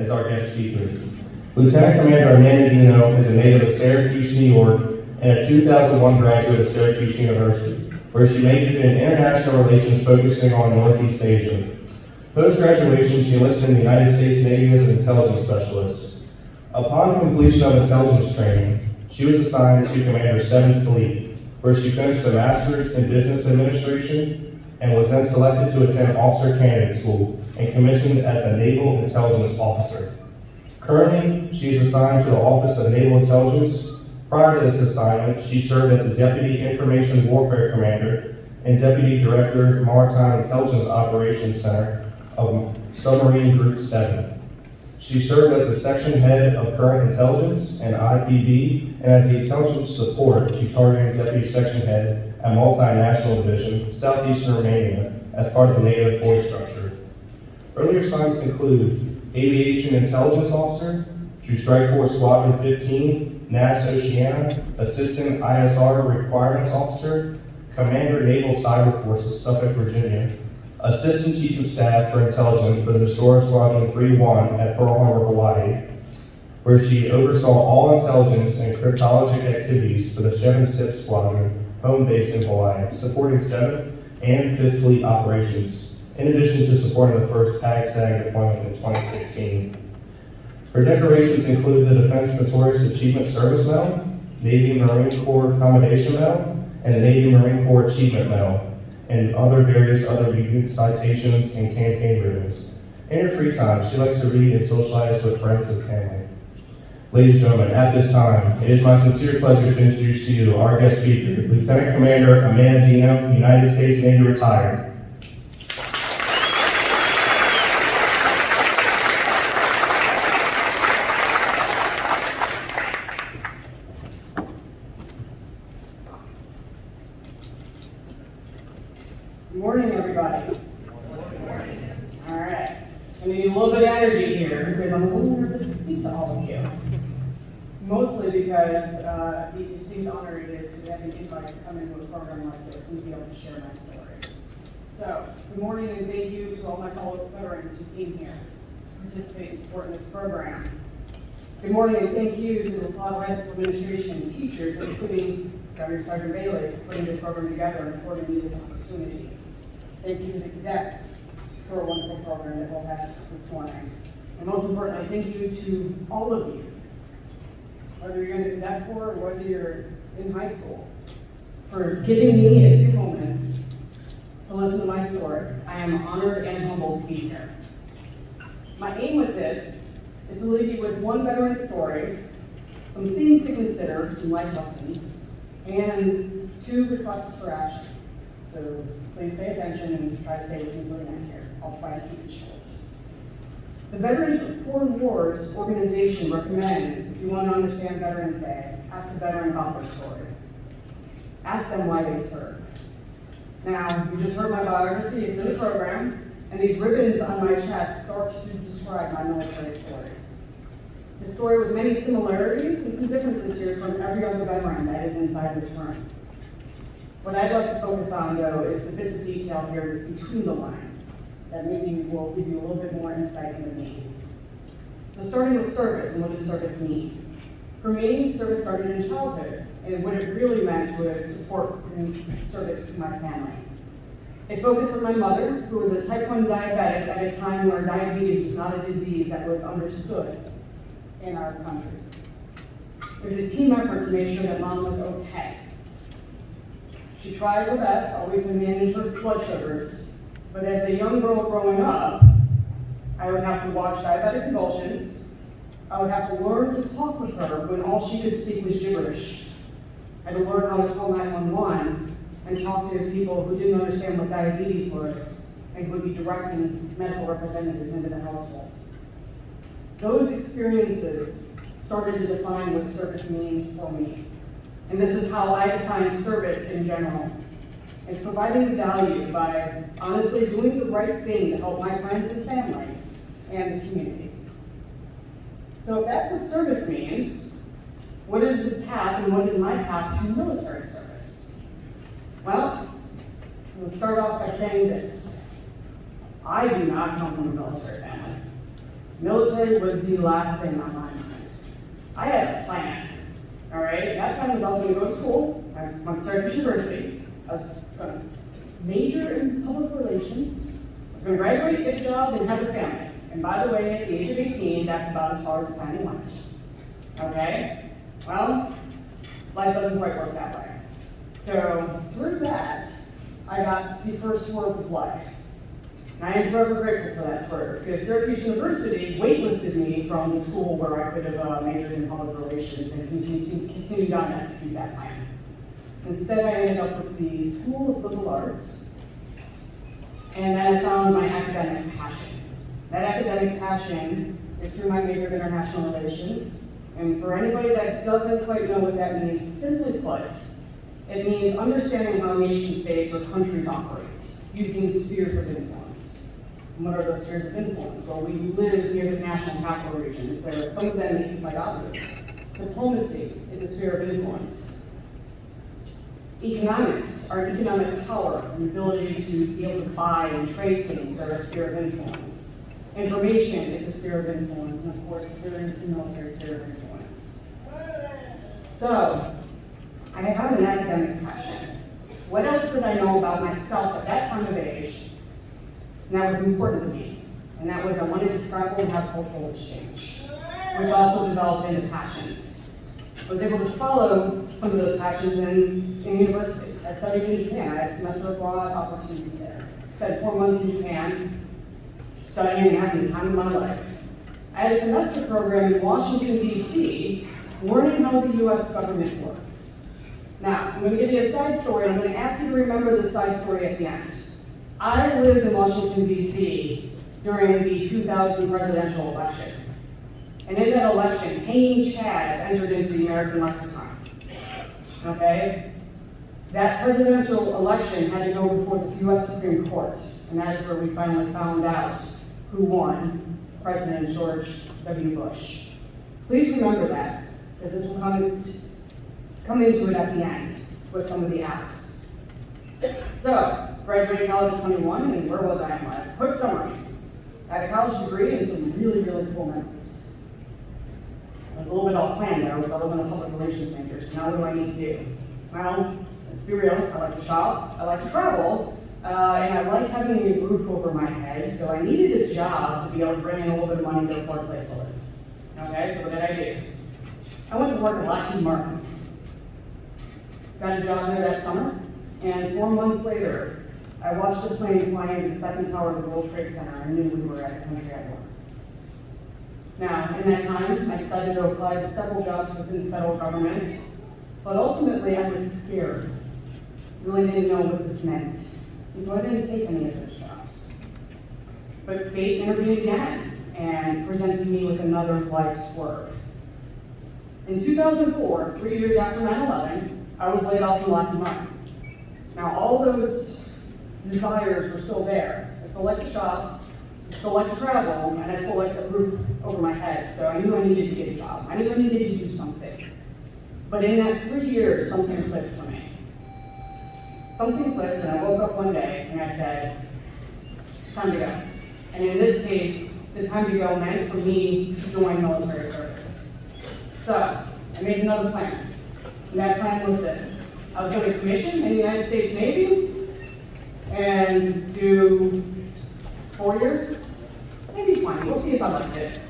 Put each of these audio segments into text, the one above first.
as our guest speaker. Lieutenant Commander Amanda Dino is a native of Syracuse, New York, and a 2001 graduate of Syracuse University, where she majored in international relations focusing on Northeast Asia. Post-graduation, she enlisted in the United States Navy as an intelligence specialist. Upon completion of intelligence training, she was assigned to Commander 7th Fleet, where she finished a master's in business administration and was then selected to attend officer candidate school and commissioned as a naval intelligence officer. Currently, she is assigned to the Office of Naval Intelligence. Prior to this assignment, she served as the Deputy Information Warfare Commander and Deputy Director, Maritime Intelligence Operations Center of Submarine Group 7. She served as the Section Head of Current Intelligence and IPB, and as the Intelligence Support to Targeting Deputy Section Head at Multinational Division, Southeastern Romania, as part of the NATO force structure. Earlier assignments include Aviation Intelligence Officer to Strike Force Squadron 15, NAS Oceania, Assistant ISR Requirements Officer, Commander Naval Cyber Forces, Suffolk, Virginia, Assistant Chief of Staff for Intelligence for the Destroyer Squadron 3-1 at Pearl Harbor, Hawaii, where she oversaw all intelligence and cryptologic activities for the 7th Squadron, home base in Hawaii, supporting 7th and 5th Fleet operations, in addition to supporting the first PAG-SAG deployment in 2016. Her decorations include the Defense Meritorious Achievement Service Medal, Navy Marine Corps Commendation Medal, and the Navy Marine Corps Achievement Medal, and various other unique citations and campaign ribbons. In her free time, she likes to read and socialize with friends and family. Ladies and gentlemen, at this time, it is my sincere pleasure to introduce to you our guest speaker, Lieutenant Commander Amanda Dino, United States Navy retired. Good morning, everybody. Good morning. All right. I need a little bit of energy here because I'm a little nervous to speak to all of you. Mostly because the distinct honor it is to have an invite to come into a program like this and be able to share my story. So, good morning and thank you to all my fellow veterans who came here to participate and support in this program. Good morning and thank you to the Plaza High School administration and teachers, including Governor Sergeant Bailey, for putting this program together and affording me this opportunity. Thank you to the cadets for a wonderful program that we'll have this morning. And most importantly, thank you to all of you, whether you're in the cadet corps or whether you're in high school, for giving me a few moments to listen to my story. I am honored and humbled to be here. My aim with this is to leave you with one veteran story, some things to consider, some life lessons, and 2 requests for action. So please pay attention and try to stay with me until the end here. I'll try to keep it short. The Veterans of Foreign Wars organization recommends, if you want to understand Veterans Day, ask a veteran about their story. Ask them why they serve. Now, you just heard my biography, it's in the program, and these ribbons on my chest start to describe my military story. It's a story with many similarities and some differences here from every other veteran that is inside this room. What I'd like to focus on, though, is the bits of detail here between the lines that maybe will give you a little bit more insight into me. So starting with service, and what does service mean? For me, service started in childhood, and what it really meant was support and service to my family. It focused on my mother, who was a type 1 diabetic at a time where diabetes was not a disease that was understood in our country. It was a team effort to make sure that Mom was okay. She tried her best, always to manage her blood sugars, but as a young girl growing up, I would have to watch diabetic convulsions. I would have to learn to talk with her when all she could speak was gibberish. I had to learn how to call 911 and talk to people who didn't understand what diabetes was and would be directing medical representatives into the household. Those experiences started to define what service means for me. And this is how I define service in general. It's providing value by honestly doing the right thing to help my friends and family and the community. So if that's what service means, what is the path and what is my path to military service? Well, we'll start off by saying this. I do not come from a military family. Military was the last thing on my mind. I had a plan, all right? That plan was I was gonna go to school, I went to Syracuse University, I was gonna major in public relations, I was gonna graduate, get a job, and have a family. And by the way, at the age of 18, that's about as far as the planning went. Okay? Well, life doesn't quite work that way. So through that, I got the first swerve of life. And I am forever grateful for that swerve, because Syracuse University waitlisted me from the school where I could have majored in public relations and continued on to execute that plan. Instead, I ended up with the School of Liberal Arts, and then I found my academic passion. That academic passion is through my major of international relations. And for anybody that doesn't quite know what that means, simply put, it means understanding how nation states or countries operate using spheres of influence. And what are those spheres of influence? Well, we live near the national capital regions, so some of them may be quite obvious. Diplomacy is a sphere of influence. Economics, our economic power and ability to be able to buy and trade things are a sphere of influence. Information is a sphere of influence, and of course, there is the military sphere of influence. So, I have an academic passion. What else did I know about myself at that time of age? And that was important to me. And that was I wanted to travel and have cultural exchange, which also developed into passions. I was able to follow some of those passions in university. I studied in Japan. I had a semester abroad opportunity there. Spent 4 months in Japan, studying and having the time of my life. I had a semester program in Washington, D.C., learning how the U.S. government worked. Now, I'm going to give you a side story, and I'm going to ask you to remember this side story at the end. I lived in Washington, D.C. during the 2000 presidential election. And in that election, hanging chads entered into the American lexicon. Okay? That presidential election had to go before the U.S. Supreme Court, and that is where we finally found out who won, President George W. Bush. Please remember that, because this will come into it at the end with some of the asks. So, graduated college at 21, and where was I in life? Quick summary. I had a college degree and some really, really cool memories. I was a little bit off plan there, because I wasn't a public relations major, so now what do I need to do? Well, let's be real, I like to shop, I like to travel, and I like having a roof over my head, so I needed a job to be able to bring in a little bit of money to afford a place to live. Okay, so what did I do? I went to work at Lockheed Martin. Got a job there that summer, and 4 months later, I watched the plane fly into the second tower of the World Trade Center and knew we were at the country at war. Now, in that time, I decided to apply to several jobs within the federal government, but ultimately I was scared. Really didn't know what this meant, and so I didn't take any of those jobs. But fate intervened again and presented me with another life swerve. In 2004, 3 years after 9/11, I was laid off from Lockheed Martin. Now, all those desires were still there. I still like to shop, I still like to travel, and I still like the roof over my head, so I knew I needed to get a job. I knew I needed to do something. But in that 3 years, something clicked for me. Something clicked, and I woke up one day, and I said, it's time to go. And in this case, the time to go meant for me to join military service. So, I made another plan. And that plan was this. I was going to commission in the United States Navy and do 4 years, maybe 20. We'll see if I liked it.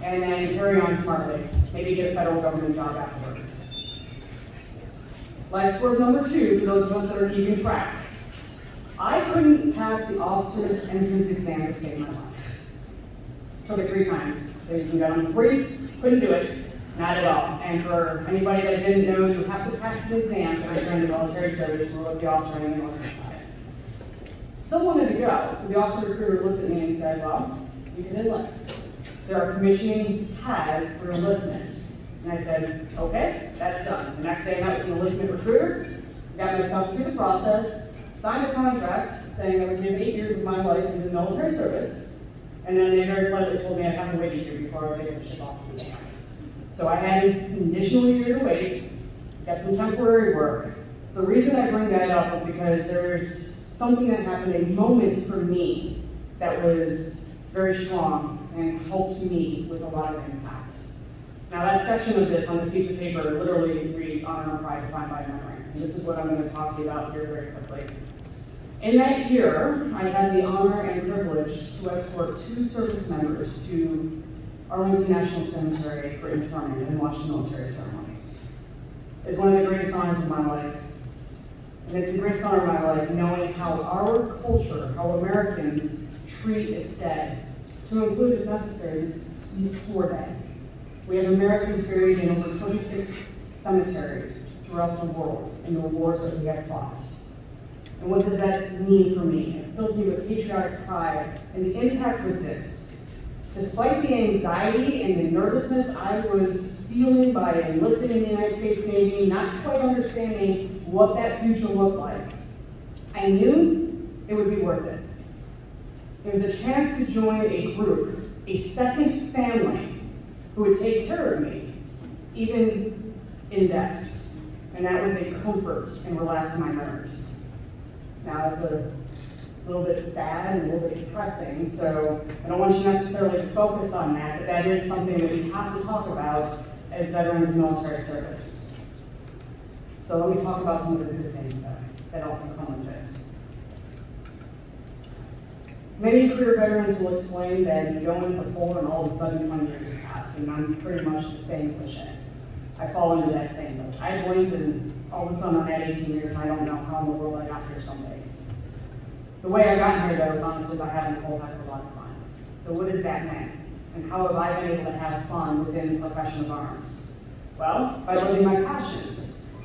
And then carry on smartly. Maybe get a federal government job afterwards. Life swerve number 2, for those of us that are keeping track. I couldn't pass the officer's entrance exam to save my life. Took it 3 times. Ladies and gentlemen, 3, couldn't do it. Not at all. And for anybody that didn't know, you have to pass an exam to enter into military service for what the officer and the enlisted side. Still wanted to go, so the officer recruiter looked at me and said, well, you can enlist. There are commissioning paths for enlistment. And I said, okay, that's done. The next day I met with an enlistment recruiter, got myself through the process, signed a contract saying I would give 8 years of my life into the military service, and then they very politely told me I'd have to wait a year before I was able to ship off to the camp. So I had an additional year to wait, got some temporary work. The reason I bring that up is because there's something that happened, a moment for me that was very strong and helped me with a lot of impact. Now that section of this on this piece of paper literally reads honor and pride defined by memory. And this is what I'm going to talk to you about here very quickly. In that year, I had the honor and privilege to escort 2 service members to Arlington National Cemetery for interment and watch military ceremonies. It's one of the greatest honors of my life. And it's the greatest honor of my life knowing how our culture, how Americans treat its dead, to include, if necessary, its war dead. We have Americans buried in over 26 cemeteries throughout the world in the wars that we have fought. And what does that mean for me? It fills me with patriotic pride. And the impact was this. Despite the anxiety and the nervousness I was feeling by enlisting in the United States Navy, not quite understanding what that future looked like, I knew it would be worth it. It was a chance to join a group, a second family, who would take care of me, even in death. And that was a comfort and relaxed my nerves. Now it's a little bit sad and a little bit depressing, so I don't want you necessarily to focus on that, but that is something that we have to talk about as veterans in military service. So let me talk about some of the good things that also come with this. Many career veterans will explain that you go into the Pole and all of a sudden 20 years has passed, and I'm pretty much the same cliche. I fall into that same boat. I blinked and all of a sudden I'm at 18 years and I don't know how in the world I got here some days. The way I got here though is honestly by having a whole heck of a lot of fun. So what does that mean? And how have I been able to have fun within the profession of arms? Well, by living my passions.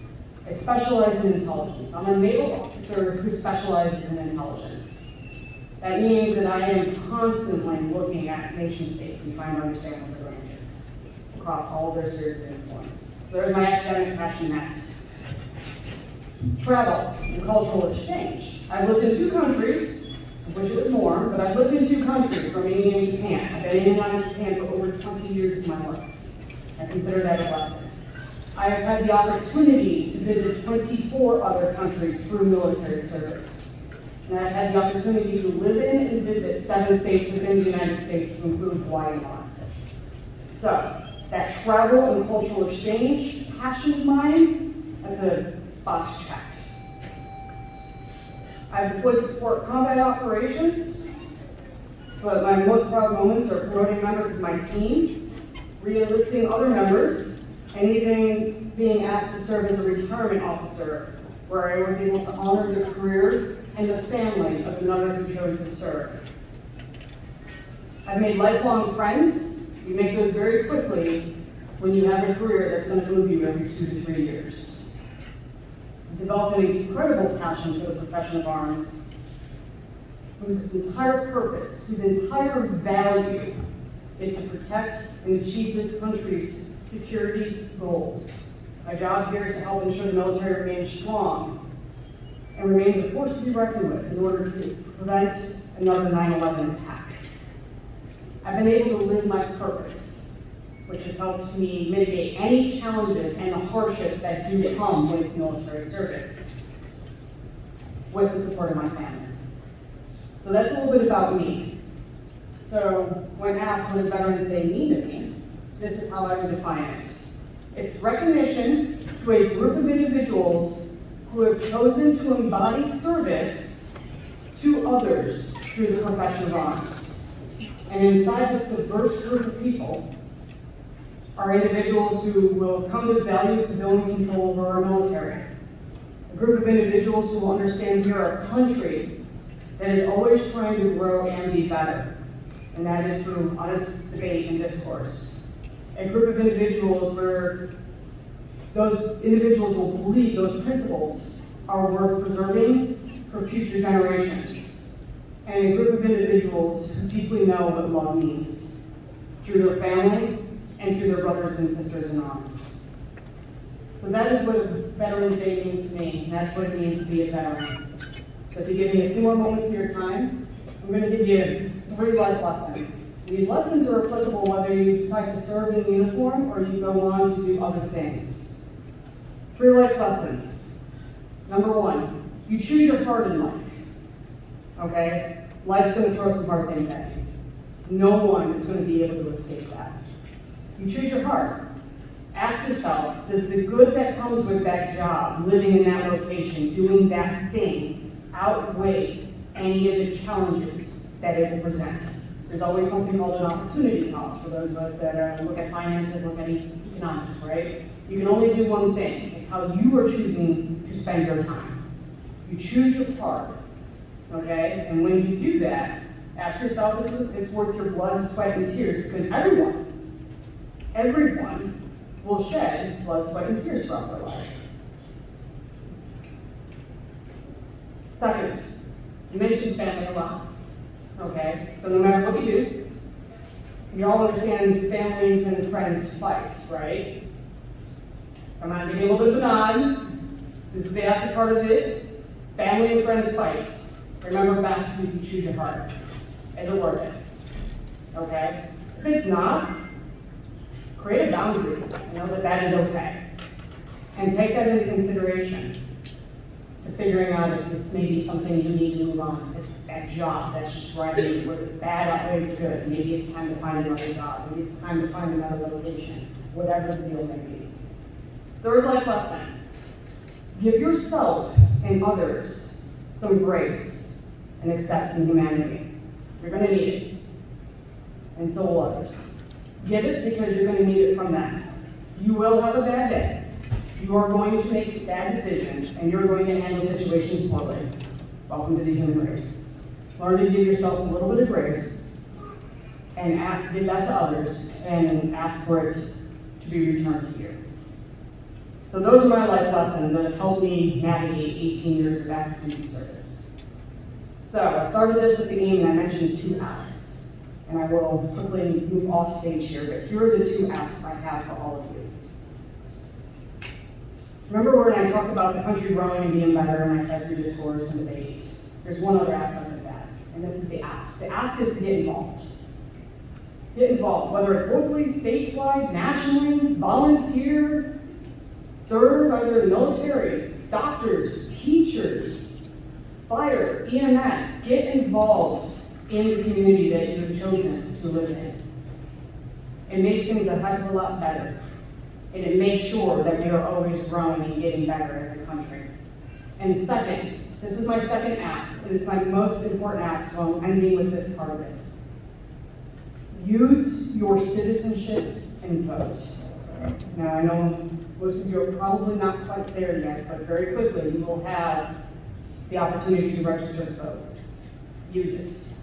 I specialize in intelligence. I'm a naval officer who specializes in intelligence. That means that I am constantly looking at nation states and trying to understand what they're going to do across all of their spheres of influence. So there's my academic passion next. Travel and cultural exchange. I've lived in 2 countries, I wish it was more, but I've lived in 2 countries, Romania and Japan. I've been in and out of Japan for over 20 years of my life. I consider that a blessing. I have had the opportunity to visit 24 other countries through military service. And I've had the opportunity to live in and visit 7 states within the United States, to include Hawaii and Alaska. So, that travel and cultural exchange passion of mine, that's a box checked. I've deployed to support combat operations, but my most proud moments are promoting members of my team, re-enlisting other members, and even being asked to serve as a retirement officer, where I was able to honor the career and the family of another who chose to serve. I've made lifelong friends. You make those very quickly when you have a career that's going to move you every 2 to 3 years. I've developed an incredible passion for the profession of arms, whose entire purpose, whose entire value is to protect and achieve this country's security goals. My job here is to help ensure the military remains strong and remains a force to be reckoned with in order to prevent another 9/11 attack. I've been able to live my purpose, which has helped me mitigate any challenges and the hardships that do come with military service, with the support of my family. So that's a little bit about me. So when asked what does Veterans Day mean to me, this is how I would define it. It's recognition to a group of individuals who have chosen to embody service to others through the profession of arms. And inside this diverse group of people are individuals who will come to value civilian control over our military. A group of individuals who will understand we are a country that is always trying to grow and be better. And that is through honest debate and discourse. A group of individuals where those individuals will believe those principles are worth preserving for future generations. And a group of individuals who deeply know what love means through their family and through their brothers and sisters in arms. So that is what Veterans Day means to me, and that's what it means to be a veteran. So if you give me a few more moments of your time, I'm going to give you 3 life lessons. These lessons are applicable whether you decide to serve in uniform or you go on to do other things. 3 life lessons. Number 1, you choose your part in life. Okay? Life's going to throw some hard things at you. No one is going to be able to escape that. You choose your heart. Ask yourself, does the good that comes with that job, living in that location, doing that thing, outweigh any of the challenges that it will present? There's always something called an opportunity cost for those of us that look at finances, look at economics, right? You can only do one thing. It's how you are choosing to spend your time. You choose your part, okay? And when you do that, ask yourself if it's worth your blood, sweat, and tears, because everyone will shed blood, sweat, and tears throughout their life. Second, you mentioned family a lot, okay? So no matter what you do, you all understand families and friends fight, right? I'm going to give you a little bit of a nod. This is the after part of it. Family and friends fights. Remember back to you choose your heart. Is it worth it? Okay? If it's not, create a boundary. Know that that is okay. And take that into consideration to figuring out if it's maybe something you need to move on. If it's that job that's just driving you, where the bad outweighs the good. Maybe it's time to find another job. Maybe it's time to find another location. Whatever the deal may be. Third life lesson. Give yourself and others some grace and accept some humanity. You're going to need it. And so will others. Give it because you're going to need it from them. You will have a bad day. You are going to make bad decisions, and you're going to handle situations poorly. Welcome to the human race. Learn to give yourself a little bit of grace, and give that to others, and ask for it to be returned to you. So those are my life lessons that have helped me navigate 18 years of active duty service. So I started this with the aim, and I mentioned 2 asks. And I will quickly move off stage here, but here are the 2 asks I have for all of you. Remember when I talked about the country growing and being better, and I said through discourse and debate? There's one other aspect of that, and this is the ask. The ask is to get involved. Get involved, whether it's locally, statewide, nationally, volunteer, serve either in the military, doctors, teachers, fire, EMS. Get involved in the community that you have chosen to live in. It makes things a heck of a lot better. And it makes sure that we are always growing and getting better as a country. And second, this is my second ask, and it's my most important ask, so I'm ending with this part of it. Use your citizenship and vote. Now, I know most of you are probably not quite there yet, but very quickly you will have the opportunity to register to vote. Use it,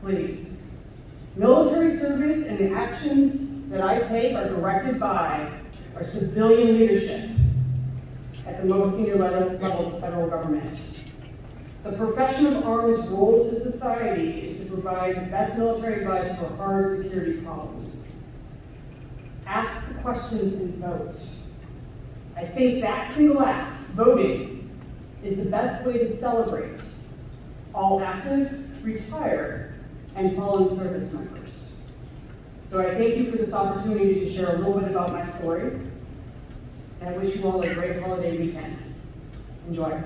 please. Military service and the actions that I take are directed by our civilian leadership at the most senior levels of federal government. The profession of arms' role to society is to provide the best military advice for hard security problems. Ask the questions and vote. I think that single act, voting, is the best way to celebrate all active, retired, and fallen service members. So I thank you for this opportunity to share a little bit about my story, and I wish you all a great holiday weekend. Enjoy.